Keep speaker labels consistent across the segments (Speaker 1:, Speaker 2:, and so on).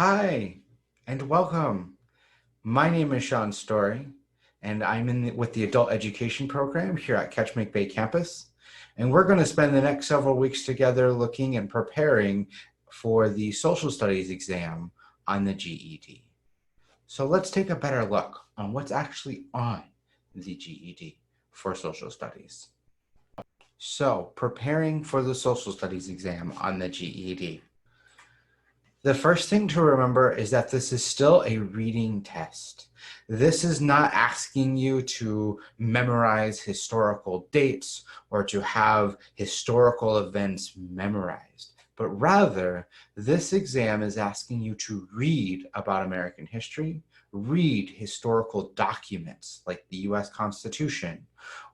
Speaker 1: Hi, and welcome. My name is Sean Story, and I'm with the Adult Education Program here at Ketchmake Bay Campus. And we're going to spend the next several weeks together looking and preparing for the Social Studies exam on the GED. So let's take a better look on what's actually on the GED for Social Studies. So, preparing for the Social Studies exam on the GED. The first thing to remember is that this is still a reading test. This is not asking you to memorize historical dates or to have historical events memorized, but rather this exam is asking you to read about American history, read historical documents like the US Constitution,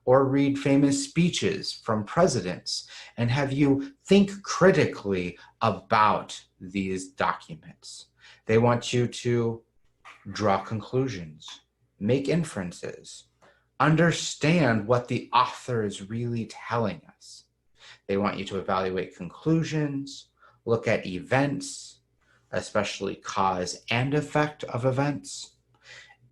Speaker 1: or read famous speeches from presidents, and have you think critically about these documents. They want you to draw conclusions, make inferences, understand what the author is really telling us. They want you to evaluate conclusions, look at events, especially cause and effect of events.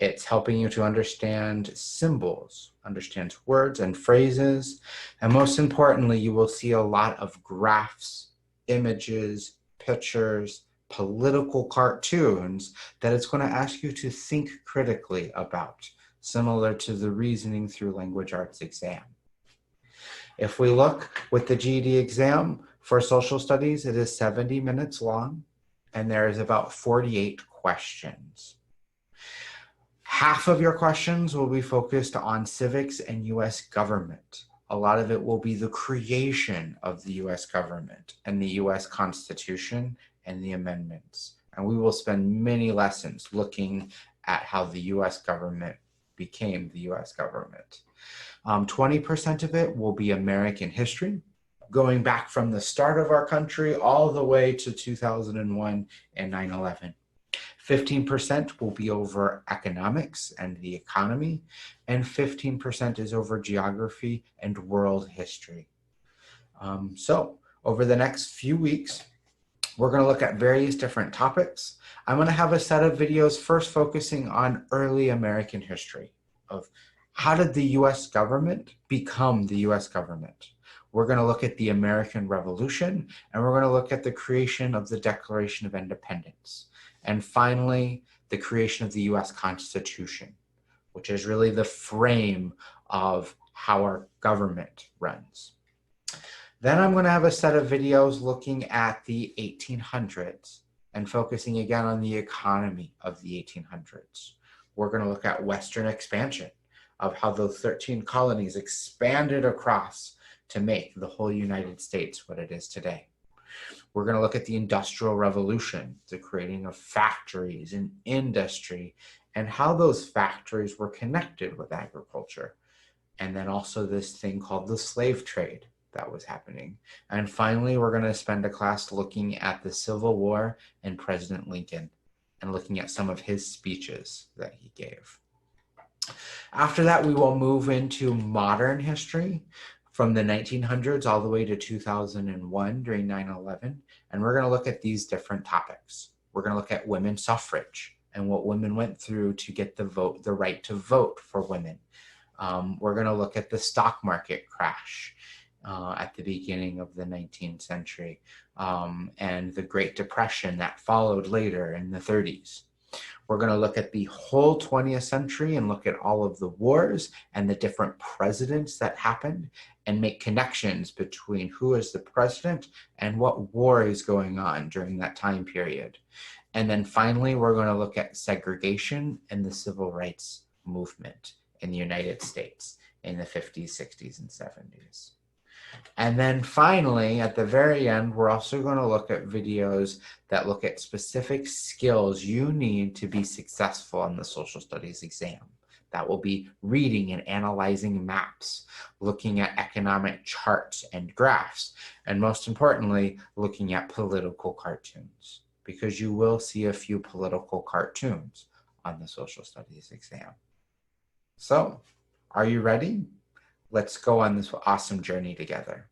Speaker 1: It's helping you to understand symbols, understand words and phrases, and most importantly, you will see a lot of graphs, images, pictures, political cartoons that it's going to ask you to think critically about, similar to the reasoning through language arts exam. If we look with the GED exam for social studies, it is 70 minutes long, and there is about 48 questions. Half of your questions will be focused on civics and US government. A lot of it will be the creation of the US government and the US Constitution and the amendments. And we will spend many lessons looking at how the US government became the US government. 20% of it will be American history, going back from the start of our country all the way to 2001 and 9/11. 15% will be over economics and the economy, and 15% is over geography and world history. So over the next few weeks, we're going to look at various different topics. I'm going to have a set of videos first focusing on early American history of how did the US government become the US government. We're going to look at the American Revolution, and we're going to look at the creation of the Declaration of Independence. And finally, the creation of the US Constitution, which is really the frame of how our government runs. Then I'm going to have a set of videos looking at the 1800s and focusing again on the economy of the 1800s. We're going to look at Western expansion, of how those 13 colonies expanded across to make the whole United States what it is today. We're going to look at the Industrial Revolution, the creating of factories and industry, and how those factories were connected with agriculture. And then also this thing called the slave trade that was happening. And finally, we're going to spend a class looking at the Civil War and President Lincoln, and looking at some of his speeches that he gave. After that, we will move into modern history, from the 1900s all the way to 2001 during 9/11. And we're going to look at these different topics. We're going to look at women's suffrage and what women went through to get the right to vote for women. We're going to look at the stock market crash at the beginning of the 19th century and the Great Depression that followed later in the 30s. We're going to look at the whole 20th century and look at all of the wars and the different presidents that happened, and make connections between who is the president and what war is going on during that time period. And then finally, we're going to look at segregation and the civil rights movement in the United States in the 50s, 60s, and 70s. And then finally, at the very end, we're also going to look at videos that look at specific skills you need to be successful in the social studies exam. That will be reading and analyzing maps, looking at economic charts and graphs, and most importantly, looking at political cartoons, because you will see a few political cartoons on the social studies exam. So, are you ready? Let's go on this awesome journey together.